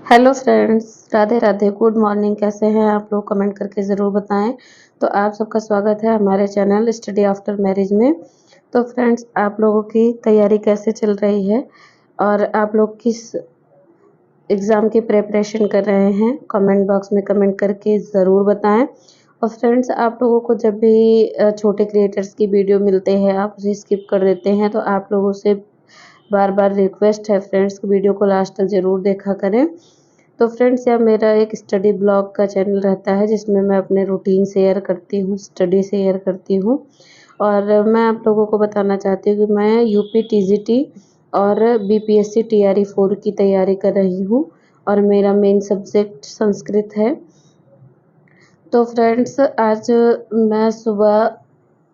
Hello friends, Radhe Radhe, good morning. कैसे हैं आप लोग? कमेंट करके ज़रूर बताएं। तो आप सबका स्वागत है हमारे चैनल स्टडी आफ्टर मैरिज में। तो फ्रेंड्स, आप लोगों की तैयारी कैसे चल रही है और आप लोग किस एग्ज़ाम की प्रिपरेशन कर रहे हैं? कमेंट बॉक्स में कमेंट करके ज़रूर बताएं। और फ्रेंड्स, आप लोगों को जब भी छोटे क्रिएटर्स की वीडियो मिलते हैं आप उसे स्किप कर देते हैं, तो आप लोगों से बार बार रिक्वेस्ट है फ्रेंड्स, वीडियो को लास्ट तक ज़रूर देखा करें। तो फ्रेंड्स, यह मेरा एक स्टडी ब्लॉग का चैनल रहता है जिसमें मैं अपने रूटीन शेयर करती हूँ, स्टडी शेयर करती हूँ। और मैं आप लोगों को बताना चाहती हूँ कि मैं यूपी टीजीटी और बीपीएससी टीआरई 4 की तैयारी कर रही हूँ और मेरा मेन सब्जेक्ट संस्कृत है। तो फ्रेंड्स, आज मैं सुबह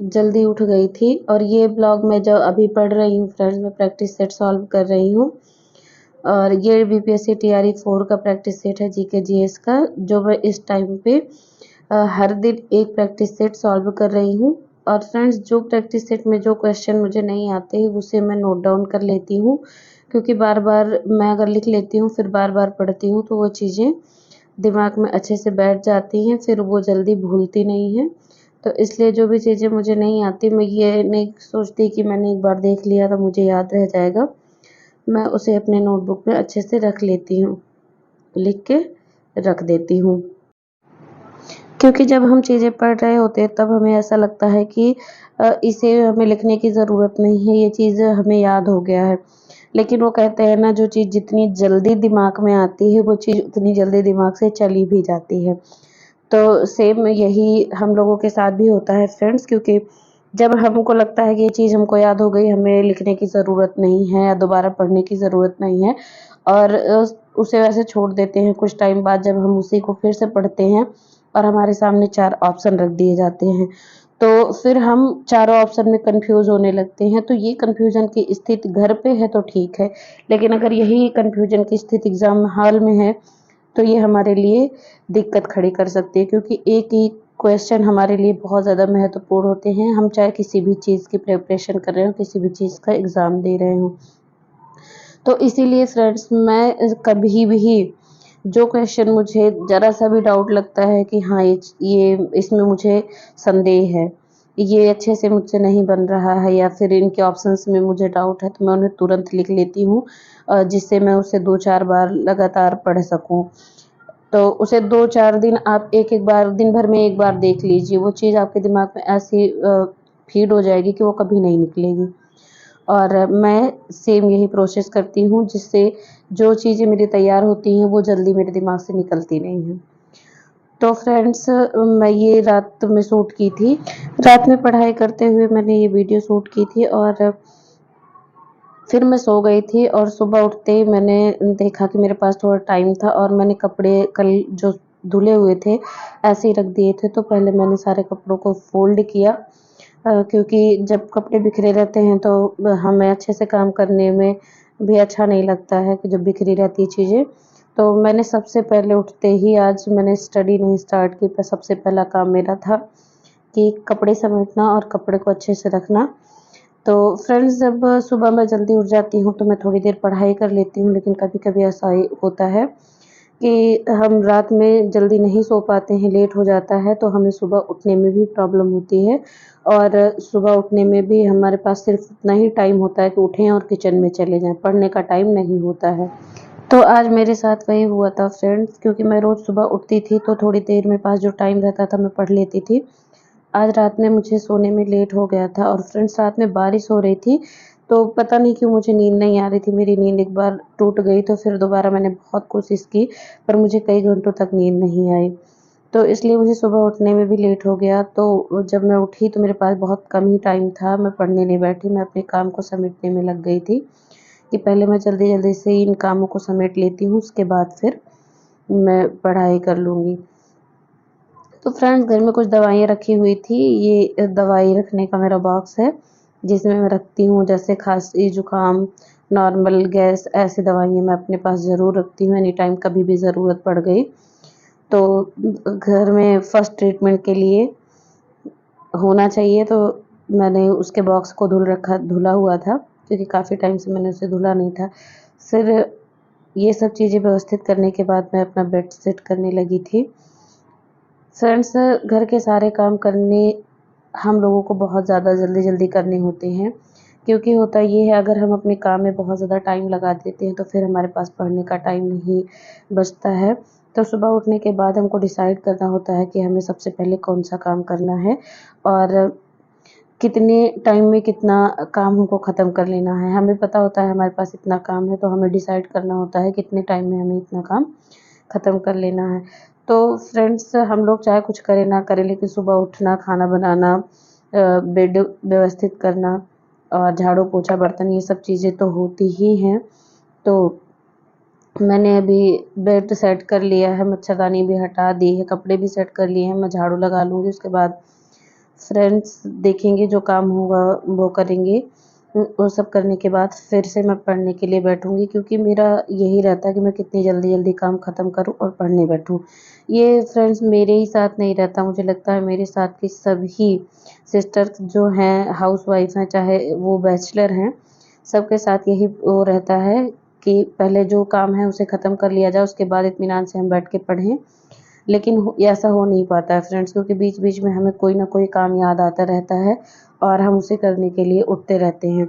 जल्दी उठ गई थी और ये ब्लॉग मैं जो अभी पढ़ रही हूँ फ्रेंड्स, मैं प्रैक्टिस सेट सॉल्व कर रही हूँ। और ये बीपीएससी टीआरई 4 का प्रैक्टिस सेट है, जीके जीएस का, जो मैं इस टाइम पे हर दिन एक प्रैक्टिस सेट सॉल्व कर रही हूँ। और फ्रेंड्स, जो प्रैक्टिस सेट में जो क्वेश्चन मुझे नहीं आते उसे मैं नोट डाउन कर लेती हूँ, क्योंकि बार बार मैं अगर लिख लेती हूँ फिर बार बार पढ़ती हूँ तो वो चीज़ें दिमाग में अच्छे से बैठ जाती हैं, फिर वो जल्दी भूलती नहीं हैं। तो इसलिए जो भी चीज़ें मुझे नहीं आती मैं ये नहीं सोचती कि मैंने एक बार देख लिया तो मुझे याद रह जाएगा। मैं उसे अपने नोटबुक में अच्छे से रख लेती हूँ, लिख के रख देती हूँ। क्योंकि जब हम चीज़ें पढ़ रहे होते हैं तब हमें ऐसा लगता है कि इसे हमें लिखने की ज़रूरत नहीं है, ये चीज़ हमें याद हो गया है। लेकिन वो कहते हैं ना, जो चीज़ जितनी जल्दी दिमाग में आती है वो चीज़ उतनी जल्दी दिमाग से चली भी जाती है। तो सेम यही हम लोगों के साथ भी होता है फ्रेंड्स, क्योंकि जब हमको लगता है कि ये चीज़ हमको याद हो गई, हमें लिखने की ज़रूरत नहीं है या दोबारा पढ़ने की ज़रूरत नहीं है, और उसे वैसे छोड़ देते हैं। कुछ टाइम बाद जब हम उसी को फिर से पढ़ते हैं और हमारे सामने 4 ऑप्शन रख दिए जाते हैं, तो फिर हम चारों ऑप्शन में कन्फ्यूज़ होने लगते हैं। तो ये कन्फ्यूज़न की स्थिति घर पे है तो ठीक है, लेकिन अगर यही कन्फ्यूज़न की स्थिति एग्ज़ाम हॉल में है तो ये हमारे लिए दिक्कत खड़ी कर सकती है, क्योंकि एक ही क्वेश्चन हमारे लिए बहुत ज़्यादा महत्वपूर्ण होते हैं। हम चाहे किसी भी चीज़ की प्रिपरेशन कर रहे हो, किसी भी चीज़ का एग्ज़ाम दे रहे हों। तो इसीलिए फ्रेंड्स, मैं कभी भी जो क्वेश्चन मुझे ज़रा-सा भी डाउट लगता है कि हाँ, ये इसमें मुझे संदेह है, ये अच्छे से मुझसे नहीं बन रहा है, या फिर इनके ऑप्शंस में मुझे डाउट है, तो मैं उन्हें तुरंत लिख लेती हूँ, जिससे मैं उसे 2-4 बार लगातार पढ़ सकूँ। तो उसे 2-4 दिन आप एक-एक बार, दिन भर में 1 बार देख लीजिए, वो चीज़ आपके दिमाग में ऐसी फ़ीड हो जाएगी कि वो कभी नहीं निकलेगी। और मैं सेम यही प्रोसेस करती हूँ, जिससे जो चीज़ें मेरी तैयार होती हैं वो जल्दी मेरे दिमाग से निकलती नहीं हैं। तो फ्रेंड्स, मैं ये रात में शूट की थी। रात में पढ़ाई करते हुए मैंने ये वीडियो शूट की थी और फिर मैं सो गई थी, और सुबह उठते ही मैंने देखा कि मेरे पास थोड़ा टाइम था और मैंने कपड़े कल जो धुले हुए थे ऐसे ही रख दिए थे। तो पहले मैंने सारे कपड़ों को फ़ोल्ड किया, क्योंकि जब कपड़े बिखरे रहते हैं तो हमें अच्छे से काम करने में भी अच्छा नहीं लगता है कि जब बिखरी रहती है चीज़ें। तो मैंने सबसे पहले उठते ही आज मैंने स्टडी नहीं स्टार्ट की, पर सबसे पहला काम मेरा था कि कपड़े समेटना और कपड़े को अच्छे से रखना। तो फ्रेंड्स, जब सुबह मैं जल्दी उठ जाती हूँ तो मैं थोड़ी देर पढ़ाई कर लेती हूँ, लेकिन कभी-कभी ऐसा ही होता है कि हम रात में जल्दी नहीं सो पाते हैं, लेट हो जाता है, तो हमें सुबह उठने में भी प्रॉब्लम होती है, और सुबह उठने में भी हमारे पास सिर्फ उतना ही टाइम होता है कि उठें और किचन में चले जाएँ, पढ़ने का टाइम नहीं होता है। तो आज मेरे साथ वही हुआ था फ्रेंड्स, क्योंकि मैं रोज़ सुबह उठती थी तो थोड़ी देर मेरे पास जो टाइम रहता था मैं पढ़ लेती थी। आज रात में मुझे सोने में लेट हो गया था और फ्रेंड्स, रात में बारिश हो रही थी, तो पता नहीं क्यों मुझे नींद नहीं आ रही थी। मेरी नींद एक बार टूट गई तो फिर दोबारा मैंने बहुत कोशिश की, पर मुझे कई घंटों तक नींद नहीं आई। तो इसलिए मुझे सुबह उठने में भी लेट हो गया। तो जब मैं उठी तो मेरे पास बहुत कम ही टाइम था, मैं पढ़ने नहीं बैठी, मैं अपने काम को समेटने में लग गई थी कि पहले मैं जल्दी-जल्दी से इन कामों को समेट लेती हूँ, उसके बाद फिर मैं पढ़ाई कर लूँगी। तो फ्रेंड्स, घर में कुछ दवाइयाँ रखी हुई थी। ये दवाई रखने का मेरा बॉक्स है, जिसमें मैं रखती हूँ, जैसे खाँसी, जुकाम, नॉर्मल, गैस, ऐसी दवाइयाँ मैं अपने पास ज़रूर रखती हूँ, एनी टाइम कभी भी ज़रूरत पड़ गई। तो घर में फर्स्ट ट्रीटमेंट के लिए होना चाहिए, तो मैंने उसके बॉक्स को धुला हुआ था, क्योंकि काफ़ी टाइम से मैंने उसे धुला नहीं था। फिर ये सब चीज़ें व्यवस्थित करने के बाद मैं अपना बेड सेट करने लगी थी। फ्रेंड्स, घर के सारे काम करने हम लोगों को बहुत ज़्यादा जल्दी-जल्दी करने होते हैं, क्योंकि होता ये है अगर हम अपने काम में बहुत ज़्यादा टाइम लगा देते हैं तो फिर हमारे पास पढ़ने का टाइम नहीं बचता है। तो सुबह उठने के बाद हमको डिसाइड करना होता है कि हमें सबसे पहले कौन-सा काम करना है और कितने टाइम में कितना काम हमको ख़त्म कर लेना है। हमें पता होता है हमारे पास इतना काम है तो हमें डिसाइड करना होता है कितने टाइम में हमें इतना काम ख़त्म कर लेना है। तो फ्रेंड्स, हम लोग चाहे कुछ करें ना करें लेकिन सुबह उठना, खाना बनाना, बेड व्यवस्थित करना और झाड़ू, पोछा, बर्तन ये सब चीज़ें तो होती ही हैं। तो मैंने अभी बेड सेट कर लिया है, मच्छरदानी भी हटा दी है, कपड़े भी सेट कर लिए हैं, मैं झाड़ू लगा लूँगी उसके बाद फ्रेंड्स देखेंगे जो काम होगा वो करेंगे। वो सब करने के बाद फिर से मैं पढ़ने के लिए बैठूँगी क्योंकि मेरा यही रहता है कि मैं कितनी जल्दी-जल्दी काम ख़त्म करूँ और पढ़ने बैठूँ। ये फ्रेंड्स मेरे ही साथ नहीं रहता, मुझे लगता है मेरे साथ की सभी सिस्टर्स जो हैं हाउसवाइफ़ हैं, चाहे वो बैचलर हैं, सबके साथ यही वो रहता है कि पहले जो काम है उसे ख़त्म कर लिया जाए, उसके बाद इत्मीनान से हम बैठ के पढ़ें। लेकिन ऐसा हो नहीं पाता है फ्रेंड्स, क्योंकि बीच-बीच में हमें कोई ना कोई काम याद आता रहता है और हम उसे करने के लिए उठते रहते हैं।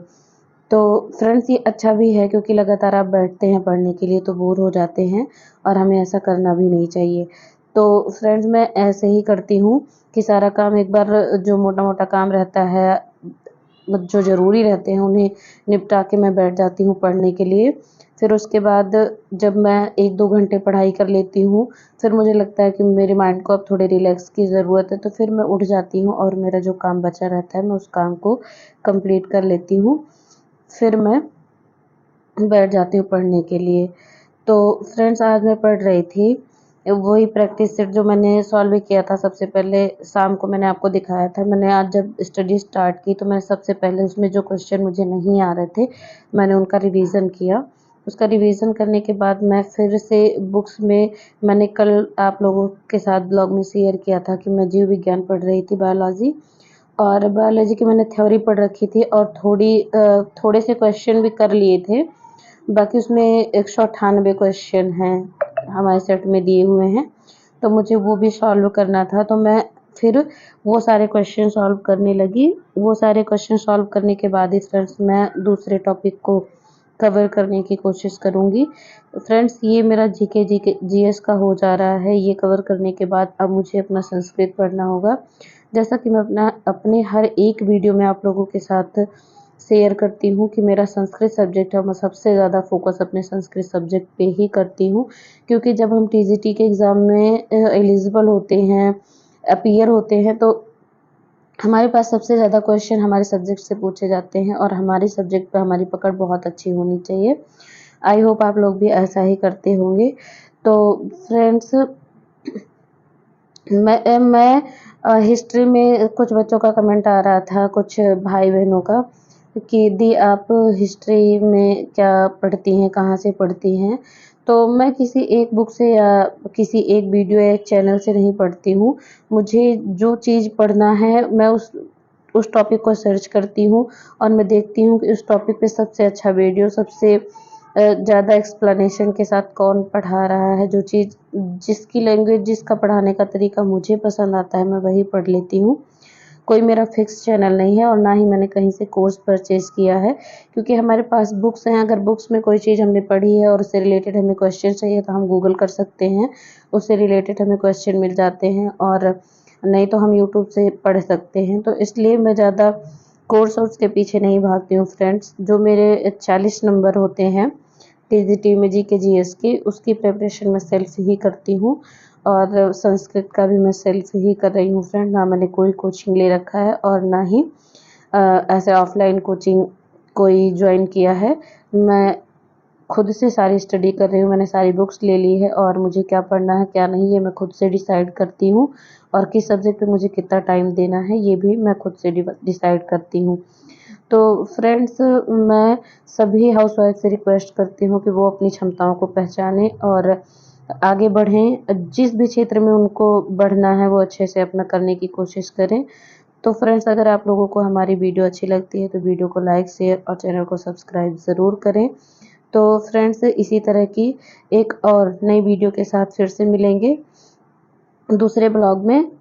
तो फ्रेंड्स ये अच्छा भी है क्योंकि लगातार आप बैठते हैं पढ़ने के लिए तो बोर हो जाते हैं और हमें ऐसा करना भी नहीं चाहिए। तो फ्रेंड्स मैं ऐसे ही करती हूँ कि सारा काम एक बार जो मोटा-मोटा काम रहता है, जो ज़रूरी रहते हैं उन्हें निपटा के मैं बैठ जाती हूँ पढ़ने के लिए। फिर उसके बाद जब मैं 1-2 घंटे पढ़ाई कर लेती हूँ, फिर मुझे लगता है कि मेरे माइंड को अब थोड़े रिलैक्स की ज़रूरत है, तो फिर मैं उठ जाती हूँ और मेरा जो काम बचा रहता है मैं उस काम को कंप्लीट कर लेती हूँ। फिर मैं बैठ जाती हूँ पढ़ने के लिए। तो फ्रेंड्स आज मैं पढ़ रही थी, वही प्रैक्टिस सेट जो मैंने सॉल्व किया था सबसे पहले शाम को मैंने आपको दिखाया था। मैंने आज जब स्टडी स्टार्ट की तो मैंने सबसे पहले उसमें जो क्वेश्चन मुझे नहीं आ रहे थे, मैंने उनका रिवीज़न किया। उसका रिवीज़न करने के बाद मैं फिर से बुक्स में मैंने कल आप लोगों के साथ ब्लॉग में शेयर किया था कि मैं जीव विज्ञान पढ़ रही थी बायोलॉजी, और बायोलॉजी की मैंने थ्योरी पढ़ रखी थी और थोड़े से क्वेश्चन भी कर लिए थे। बाकी उसमें 198 क्वेश्चन हैं, हमारे सेट में दिए हुए हैं, तो मुझे वो भी सॉल्व करना था, तो मैं फिर वो सारे क्वेश्चन सॉल्व करने लगी। वो सारे क्वेश्चन सॉल्व करने के बाद ही फ्रेंड्स मैं दूसरे टॉपिक को कवर करने की कोशिश करूँगी। फ्रेंड्स ये मेरा जीके जीएस का हो जा रहा है, ये कवर करने के बाद अब मुझे अपना संस्कृत पढ़ना होगा। जैसा कि मैं अपने हर एक वीडियो में आप लोगों के साथ शेयर करती हूँ कि मेरा संस्कृत सब्जेक्ट है, मैं सबसे ज़्यादा फ़ोकस अपने संस्कृत सब्जेक्ट पे ही करती हूँ, क्योंकि जब हम टीजीटी के एग्ज़ाम में एलिजिबल होते हैं, अपीयर होते हैं, तो हमारे पास सबसे ज़्यादा क्वेश्चन हमारे सब्जेक्ट से पूछे जाते हैं और हमारे सब्जेक्ट पे हमारी पकड़ बहुत अच्छी होनी चाहिए। आई होप आप लोग भी ऐसा ही करते होंगे। तो फ्रेंड्स मैं हिस्ट्री में कुछ बच्चों का कमेंट आ रहा था, कुछ भाई-बहनों का, कि दी आप हिस्ट्री में क्या पढ़ती हैं, कहाँ से पढ़ती हैं? तो मैं किसी एक बुक से या किसी एक वीडियो या एक चैनल से नहीं पढ़ती हूँ। मुझे जो चीज़ पढ़ना है मैं उस टॉपिक को सर्च करती हूँ और मैं देखती हूँ कि उस टॉपिक पे सबसे अच्छा वीडियो, सबसे ज़्यादा एक्सप्लेनेशन के साथ कौन पढ़ा रहा है, जो चीज़ जिसकी लैंग्वेज, जिसका पढ़ाने का तरीका मुझे पसंद आता है, मैं वही पढ़ लेती हूँ। कोई मेरा फ़िक्स चैनल नहीं है और ना ही मैंने कहीं से कोर्स परचेज़ किया है, क्योंकि हमारे पास बुक्स हैं, अगर बुक्स में कोई चीज़ हमने पढ़ी है और उससे रिलेटेड हमें क्वेश्चन चाहिए तो हम गूगल कर सकते हैं, उससे रिलेटेड हमें क्वेश्चन मिल जाते हैं, और नहीं तो हम यूट्यूब से पढ़ सकते हैं। तो इसलिए मैं ज़्यादा कोर्स-वोर्स के पीछे नहीं भागती हूँ फ्रेंड्स। जो मेरे 40 नंबर होते हैं टीजीटी में जीके जीएस की, उसकी प्रिपरेशन मैं सेल्फ ही करती हूँ और संस्कृत का भी मैं सेल्फ ही कर रही हूँ फ्रेंड। ना मैंने कोई कोचिंग ले रखा है और ना ही ऐसे ऑफलाइन कोचिंग कोई जॉइन किया है। मैं खुद से सारी स्टडी कर रही हूँ, मैंने सारी बुक्स ले ली है और मुझे क्या पढ़ना है क्या नहीं ये मैं खुद से डिसाइड करती हूँ, और किस सब्जेक्ट पे मुझे कितना टाइम देना है ये भी मैं खुद से डिसाइड करती हूँ। तो फ्रेंड्स मैं सभी हाउसवाइफ से रिक्वेस्ट करती हूँ कि वो अपनी क्षमताओं को पहचानें और आगे बढ़ें। जिस भी क्षेत्र में उनको बढ़ना है वो अच्छे से अपना करने की कोशिश करें। तो फ्रेंड्स अगर आप लोगों को हमारी वीडियो अच्छी लगती है तो वीडियो को लाइक, शेयर और चैनल को सब्सक्राइब ज़रूर करें। तो फ्रेंड्स इसी तरह की एक और नई वीडियो के साथ फिर से मिलेंगे दूसरे ब्लॉग में।